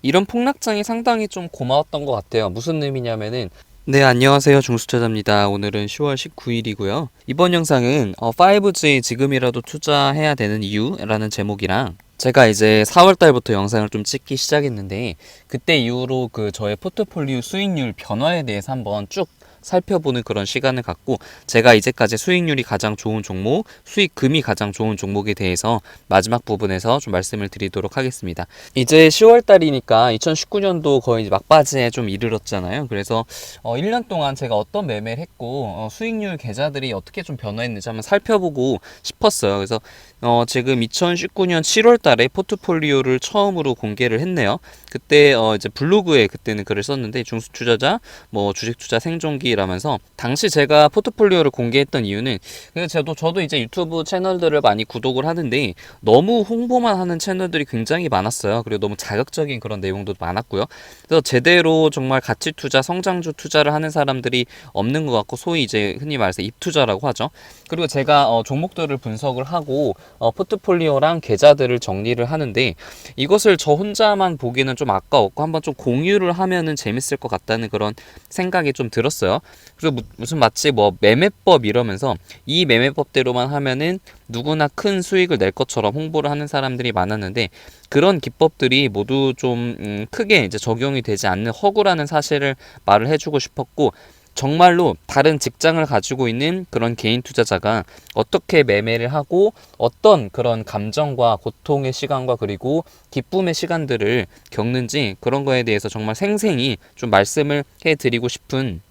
이런 폭락장이 상당히 좀 고마웠던 것 같아요. 무슨 의미냐면은 네, 안녕하세요. 중수투자자입니다. 오늘은 10월 19일이고요. 이번 영상은 5G 지금이라도 투자해야 되는 이유라는 제목이랑 제가 이제 4월 달부터 영상을 좀 찍기 시작했는데 그때 이후로 그 저의 포트폴리오 수익률 변화에 대해서 한번 쭉 살펴보는 그런 시간을 갖고 제가 이제까지 수익률이 가장 좋은 종목, 수익금이 가장 좋은 종목에 대해서 마지막 부분에서 좀 말씀을 드리도록 하겠습니다. 이제 10월 달이니까 2019년도 거의 이제 막바지에 좀 이르렀잖아요. 그래서 1년 동안 제가 어떤 매매를 했고 수익률 계좌들이 어떻게 좀 변화했는지 한번 살펴보고 싶었어요. 그래서 지금 2019년 7월 달에 포트폴리오를 처음으로 공개를 했네요. 그때 이제 블로그에 그때는 글을 썼는데 중수 투자자 뭐 주식 투자 생존기라면서 당시 제가 포트폴리오를 공개했던 이유는 그래서 저도 이제 유튜브 채널들을 많이 구독을 하는데 너무 홍보만 하는 채널들이 굉장히 많았어요. 그리고 너무 자극적인 그런 내용도 많았고요. 그래서 제대로 정말 가치 투자, 성장주 투자를 하는 사람들이 없는 것 같고 소위 이제 흔히 말해서 입투자라고 하죠. 그리고 제가 종목들을 분석을 하고 포트폴리오랑 계좌들을 정리를 하는데 이것을 저 혼자만 보기에는 좀 아까웠고 한번 좀 공유를 하면은 재밌을 것 같다는 그런 생각이 좀 들었어요. 그래서 무슨 마치 뭐 매매법 이러면서 이 매매법대로만 하면은 누구나 큰 수익을 낼 것처럼 홍보를 하는 사람들이 많았는데 그런 기법들이 모두 좀 크게 이제 적용이 되지 않는 허구라는 사실을 말을 해주고 싶었고 정말로 다른 직장을 가지고 있는 그런 개인 투자자가 어떻게 매매를 하고 어떤 그런 감정과 고통의 시간과 그리고 기쁨의 시간들을 겪는지 그런 거에 대해서 정말 생생히 좀 말씀을 해드리고 싶은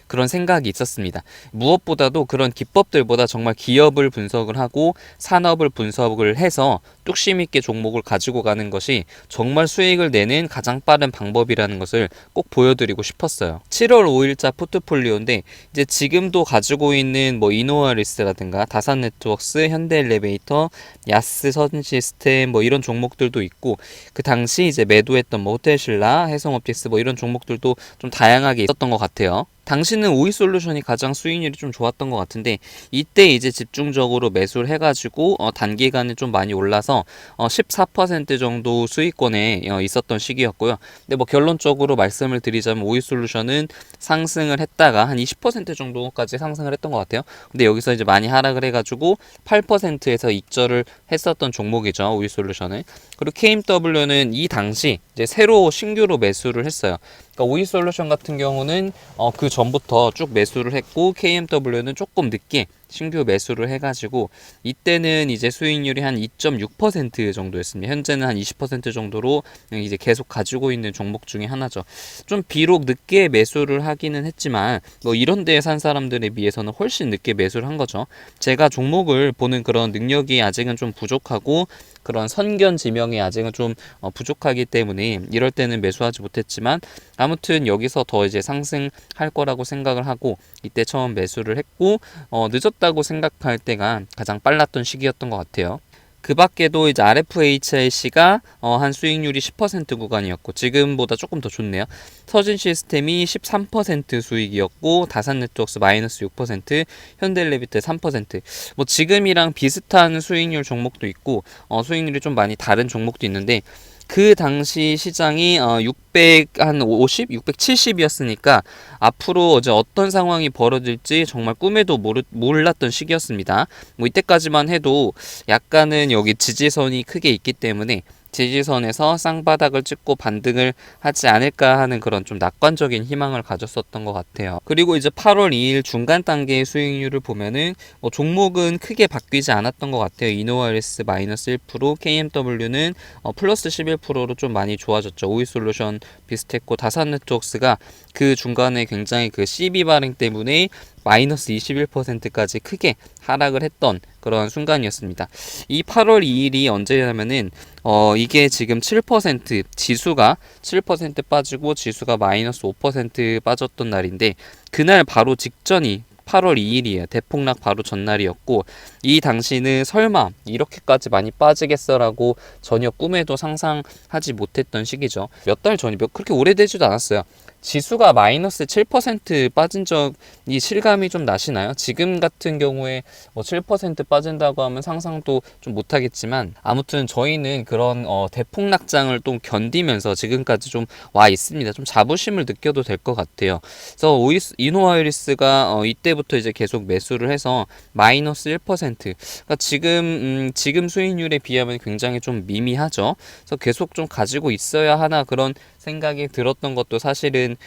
그런 생각이 있었습니다. 무엇보다도 그런 기법들보다 정말 기업을 분석을 하고 산업을 분석을 해서 뚝심 있게 종목을 가지고 가는 것이 정말 수익을 내는 가장 빠른 방법이라는 것을 꼭 보여드리고 싶었어요. 7월 5일자 포트폴리오인데 이제 지금도 가지고 있는 뭐 이노아리스라든가 다산네트웍스, 현대엘리베이터, 야스 선시스템 뭐 이런 종목들도 있고 그 당시 이제 매도했던 뭐 호텔신라, 해성옵틱스 뭐 이런 종목들도 좀 다양하게 있었던 것 같아요. 당시는 오이솔루션이 가장 수익률이 좀 좋았던 것 같은데 이때 이제 집중적으로 매수를 해가지고 단기간에 좀 많이 올라서 14% 정도 수익권에 있었던 시기였고요. 근데 뭐 결론적으로 말씀을 드리자면 오이솔루션은 상승을 했다가 한 20% 정도까지 상승을 했던 것 같아요. 근데 여기서 이제 많이 하락을 해가지고 8%에서 익절을 했었던 종목이죠. 오이솔루션은. 그리고 KMW는 이 당시 이제 새로 신규로 매수를 했어요. 그러니까 오이솔루션 같은 경우는 그 전부터 쭉 매수를 했고 KMW는 조금 늦게 신규 매수를 해가지고 이때는 이제 수익률이 한 2.6% 정도였습니다. 현재는 한 20% 정도로 이제 계속 가지고 있는 종목 중에 하나죠. 좀 비록 늦게 매수를 하기는 했지만 뭐 이런 데에 산 사람들에 비해서는 훨씬 늦게 매수를 한 거죠. 제가 종목을 보는 그런 능력이 아직은 좀 부족하고 그런 선견 지명이 아직은 좀 부족하기 때문에 이럴 때는 매수하지 못했지만 아무튼 여기서 더 이제 상승할 거라고 생각을 하고 이때 처음 매수를 했고 늦었다고 생각할 때가 가장 빨랐던 시기였던 것 같아요. 그 밖에도 이제 RFHIC가 한 수익률이 10% 구간이었고 지금보다 조금 더 좋네요. 서진 시스템이 13% 수익이었고 다산네트웍스 마이너스 6%, 현대엘리베이터 3%. 뭐 지금이랑 비슷한 수익률 종목도 있고 수익률이 좀 많이 다른 종목도 있는데 그 당시 시장이 650, 670이었으니까 앞으로 이제 어떤 상황이 벌어질지 정말 꿈에도 몰랐던 시기였습니다. 뭐 이때까지만 해도 약간은 여기 지지선이 크게 있기 때문에 지지선에서 쌍바닥을 찍고 반등을 하지 않을까 하는 그런 좀 낙관적인 희망을 가졌었던 것 같아요. 그리고 이제 8월 2일 중간 단계의 수익률을 보면은 뭐 종목은 크게 바뀌지 않았던 것 같아요. 이노와리스 마이너스 1%, KMW는 플러스 11%로 좀 많이 좋아졌죠. 오이솔루션 비슷했고 다산네트웍스가 그 중간에 굉장히 그 CB 발행 때문에 마이너스 21%까지 크게 하락을 했던 그런 순간이었습니다. 이 8월 2일이 언제냐면은 이게 지금 7% 지수가 7% 빠지고 지수가 마이너스 5% 빠졌던 날인데 그날 바로 직전이 8월 2일이에요. 대폭락 바로 전날이었고 이 당시는 설마 이렇게까지 많이 빠지겠어라고 전혀 꿈에도 상상하지 못했던 시기죠. 몇 달 전이 그렇게 오래되지도 않았어요. 지수가 마이너스 7% 빠진 적이 실감이 좀 나시나요? 지금 같은 경우에 뭐 7% 빠진다고 하면 상상도 좀 못하겠지만, 아무튼 저희는 그런 대폭락장을 또 견디면서 지금까지 좀 와 있습니다. 좀 자부심을 느껴도 될 것 같아요. 그래서 이노와이리스가 이때부터 이제 계속 매수를 해서 마이너스 1%. 그러니까 지금 수익률에 비하면 굉장히 좀 미미하죠. 그래서 계속 좀 가지고 있어야 하나 그런 생각이 들었던 것도 사실은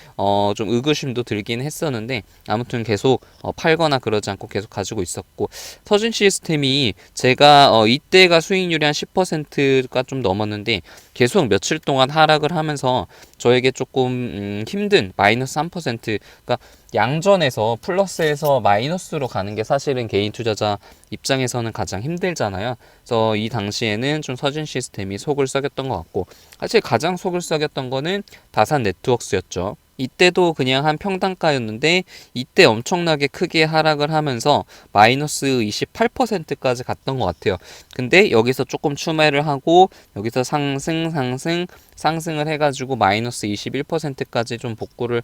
좀 의구심도 들긴 했었는데, 아무튼 계속 팔거나 그러지 않고 계속 가지고 있었고, 서진 시스템이 제가 이때가 수익률이 한 10%가 좀 넘었는데 계속 며칠 동안 하락을 하면서 저에게 조금 힘든 마이너스 3%, 그러니까 양전에서 플러스에서 마이너스로 가는 게 사실은 개인 투자자 입장에서는 가장 힘들잖아요. 그래서 이 당시에는 좀 서진 시스템이 속을 썩였던 것 같고, 사실 가장 속을 썩였던 거는 다산 네트워크스였죠. 이때도 그냥 한 평단가였는데 이때 엄청나게 크게 하락을 하면서 마이너스 28%까지 갔던 것 같아요. 근데 여기서 조금 추매를 하고 여기서 상승을 해가지고 마이너스 21%까지 좀 복구를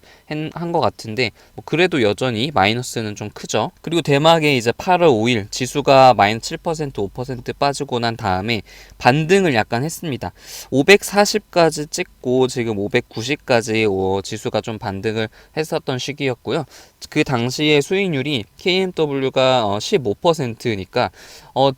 한 것 같은데, 뭐 그래도 여전히 마이너스는 좀 크죠. 그리고 대막에 이제 8월 5일 지수가 마이너스 7% 5% 빠지고 난 다음에 반등을 약간 했습니다. 540까지 찍고 지금 590까지 지수가 좀 반등을 했었던 시기였고요. 그 당시에 수익률이 KMW가 15%니까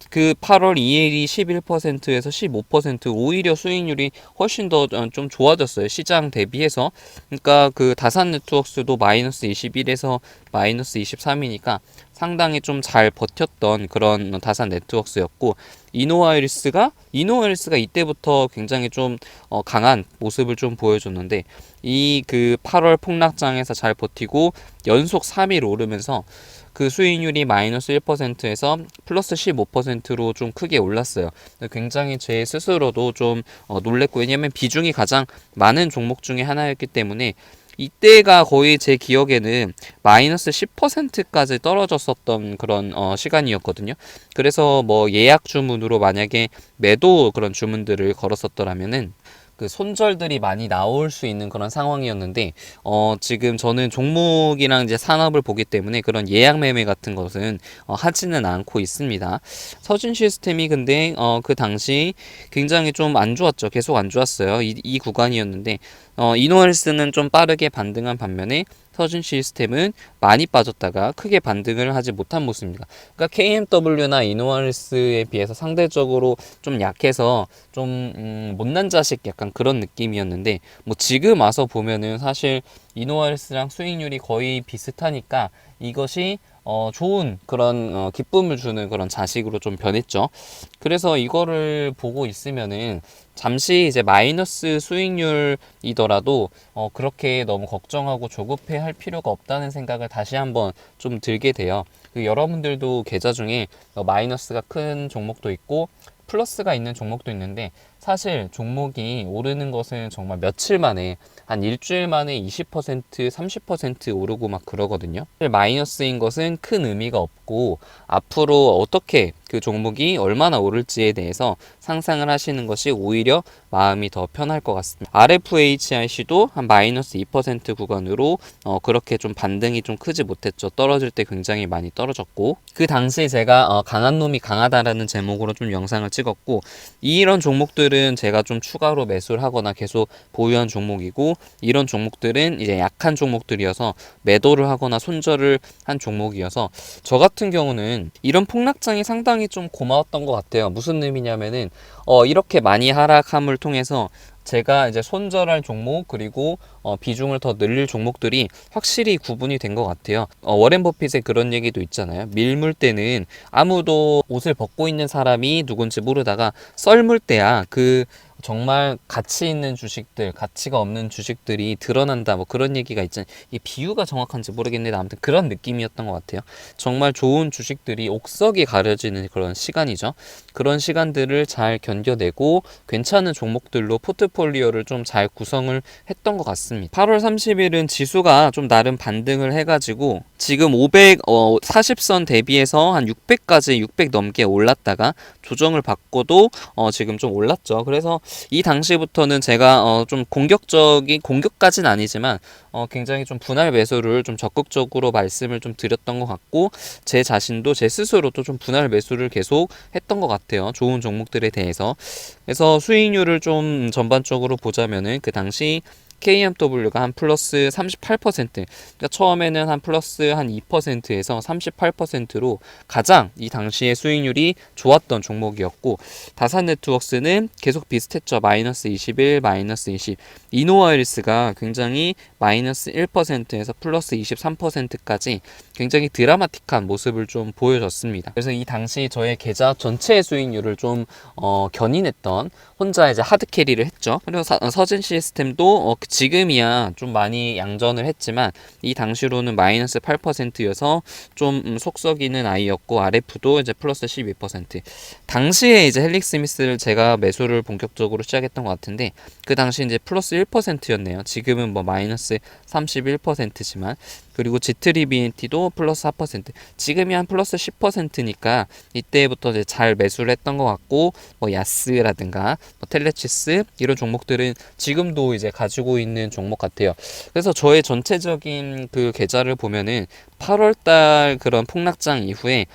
그 8월 2일이 11%에서 15%, 오히려 수익률이 훨씬 더 좀 좋아졌어요. 시장 대비해서. 그러니까 그 다산 네트워크스도 마이너스 21에서 마이너스 23이니까 상당히 좀 잘 버텼던 그런 다산 네트워크스였고, 이노와이리스가 이때부터 굉장히 좀 강한 모습을 좀 보여줬는데, 이 그 8월 폭락장에서 잘 버티고 연속 3일 오르면서 그 수익률이 마이너스 1%에서 플러스 15%로 좀 크게 올랐어요. 굉장히 제 스스로도 좀 놀랬고, 왜냐면 비중이 가장 많은 종목 중에 하나였기 때문에 이때가 거의 제 기억에는 마이너스 10%까지 떨어졌었던 그런 시간이었거든요. 그래서 뭐 예약 주문으로 만약에 매도 그런 주문들을 걸었었더라면은 그 손절들이 많이 나올 수 있는 그런 상황이었는데, 지금 저는 종목이랑 이제 산업을 보기 때문에 그런 예약 매매 같은 것은 하지는 않고 있습니다. 서진 시스템이 근데 그 당시 굉장히 좀 안 좋았죠. 계속 안 좋았어요. 이 구간이었는데 이노헬스는 좀 빠르게 반등한 반면에 서진 시스템은 많이 빠졌다가 크게 반등을 하지 못한 모습입니다. 그러니까 KMW나 이노헬스에 비해서 상대적으로 좀 약해서 좀 못난 자식 약간 그런 느낌이었는데, 뭐 지금 와서 보면은 사실 이노헬스랑 수익률이 거의 비슷하니까 이것이 좋은 그런 기쁨을 주는 그런 자식으로 좀 변했죠. 그래서 이거를 보고 있으면은 잠시 이제 마이너스 수익률이더라도 그렇게 너무 걱정하고 조급해 할 필요가 없다는 생각을 다시 한번 좀 들게 돼요. 여러분들도 계좌 중에 마이너스가 큰 종목도 있고 플러스가 있는 종목도 있는데, 사실 종목이 오르는 것은 정말 며칠 만에, 한 일주일 만에 20%, 30% 오르고 막 그러거든요. 마이너스인 것은 큰 의미가 없고, 앞으로 어떻게 그 종목이 얼마나 오를지에 대해서 상상을 하시는 것이 오히려 마음이 더 편할 것 같습니다. RFHIC도 한 마이너스 2% 구간으로 그렇게 좀 반등이 좀 크지 못했죠. 떨어질 때 굉장히 많이 떨어졌고, 그 당시 제가 강한 놈이 강하다라는 제목으로 좀 영상을 찍었고, 이런 종목들은 제가 좀 추가로 매수를 하거나 계속 보유한 종목이고, 이런 종목들은 이제 약한 종목들이어서 매도를 하거나 손절을 한 종목이어서, 저 같은 경우는 이런 폭락장이 상당히 좀 고마웠던 것 같아요. 무슨 의미냐면은 이렇게 많이 하락함을 통해서 제가 이제 손절할 종목, 그리고 비중을 더 늘릴 종목들이 확실히 구분이 된 것 같아요. 워렌 버핏의 그런 얘기도 있잖아요. 밀물 때는 아무도 옷을 벗고 있는 사람이 누군지 모르다가 썰물 때야 그 정말 가치 있는 주식들, 가치가 없는 주식들이 드러난다, 뭐 그런 얘기가 있잖아요. 이 비유가 정확한지 모르겠는데 아무튼 그런 느낌이었던 것 같아요. 정말 좋은 주식들이 옥석이 가려지는 그런 시간이죠. 그런 시간들을 잘 견뎌내고 괜찮은 종목들로 포트폴리오를 좀 잘 구성을 했던 것 같습니다. 8월 30일은 지수가 좀 나름 반등을 해가지고 지금 40선 대비해서 한 600까지 600 넘게 올랐다가 조정을 받고도 지금 좀 올랐죠. 그래서 이 당시부터는 제가 좀 공격까지는 아니지만 굉장히 좀 분할 매수를 좀 적극적으로 말씀을 좀 드렸던 것 같고, 제 자신도 제 스스로도 좀 분할 매수를 계속 했던 것 같아요. 좋은 종목들에 대해서. 그래서 수익률을 좀 전반적으로 보자면은 그 당시 KMW가 한 플러스 38%, 그러니까 처음에는 한 플러스 한 2%에서 38%로 가장 이 당시에 수익률이 좋았던 종목이었고, 다산 네트워크스는 계속 비슷했죠. 마이너스 21, 마이너스 20. 이노와일스가 굉장히 마이너스 1%에서 플러스 23%까지 굉장히 드라마틱한 모습을 좀 보여줬습니다. 그래서 이 당시 저의 계좌 전체 수익률을 좀 견인했던, 혼자 이제 하드 캐리를 했죠. 그리고 서진 시스템도 지금이야 좀 많이 양전을 했지만 이 당시로는 마이너스 8%여서 좀 속썩이는 아이였고, RF도 이제 플러스 12%. 당시에 이제 헬릭 스미스를 제가 매수를 본격적으로 시작했던 것 같은데, 그 당시 이제 플러스 1%였네요. 지금은 뭐 마이너스 31%지만, 그리고 G3 BNT도 플러스 4%, 지금이 한 플러스 10%니까 이때부터 이제 잘 매수를 했던 것 같고, 뭐 야스라든가 뭐 텔레치스 이런 종목들은 지금도 이제 가지고 있는 종목 같아요. 그래서 저의 전체적인 그 계좌를 보면은 8월달 그런 폭락장 이후에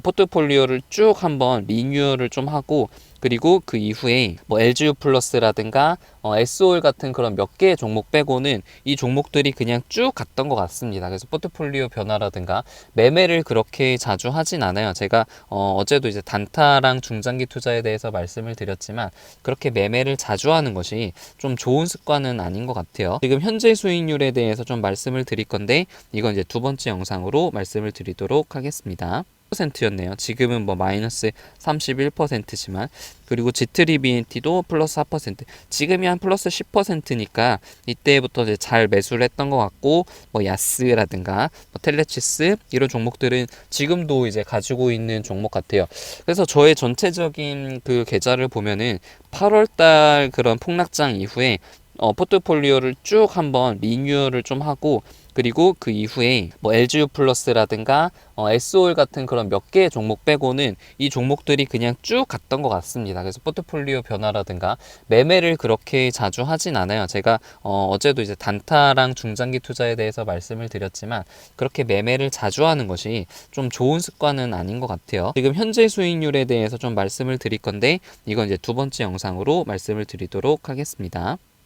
포트폴리오를 쭉 한번 리뉴얼을 좀 하고, 그리고 그 이후에 뭐 LGU 플러스라든가 SOL 같은 그런 몇 개의 종목 빼고는 이 종목들이 그냥 쭉 갔던 것 같습니다. 그래서 포트폴리오 변화라든가 매매를 그렇게 자주 하진 않아요. 제가 어제도 이제 단타랑 중장기 투자에 대해서 말씀을 드렸지만, 그렇게 매매를 자주 하는 것이 좀 좋은 습관은 아닌 것 같아요. 지금 현재 수익률에 대해서 좀 말씀을 드릴 건데, 이건 이제 두 번째 영상으로 말씀을 드리도록 하겠습니다. 31%지만, 그리고 G3 BNT도 플러스 4%, 지금이 한 플러스 10%지만, 그리고 G3 BNT도 플러스 4%. 지금이 한 플러스 10%니까 이때부터 이제 잘 매수를 했던 것 같고, 제 자신도 제 스스로도 좀 분할 매수를 계속 했던 것 같아요. 지금은 뭐 마이너스 31%지만, 그리고 G3 BNT도 플러스 4%, 지금이 한 플러스 10%니까 이때부터 이제 잘 매수를 했던 것 같고, 뭐 야스라든가 뭐 텔레치스 이런 종목들은 지금도 이제 가지고 있는 종목 같아요. 그래서 저의 전체적인 그 계좌를 보면은 8월달 그런 폭락장 이후에 포트폴리오를 쭉 한번 리뉴얼을 좀 하고, 그리고 그 이후에 뭐 LGU 플러스라든가 SOL 같은 그런 몇 개의 종목 빼고는 이 종목들이 그냥 쭉 갔던 것 같습니다. 그래서 포트폴리오 변화라든가 매매를 그렇게 자주 하진 않아요. 제가 어제도 이제 단타랑 중장기 투자에 대해서 말씀을 드렸지만, 그렇게 매매를 자주 하는 것이 좀 좋은 습관은 아닌 것 같아요. 지금 현재 수익률에 대해서 좀 말씀을 드릴 건데, 이건 이제 두 번째 영상으로 말씀을 드리도록 하겠습니다.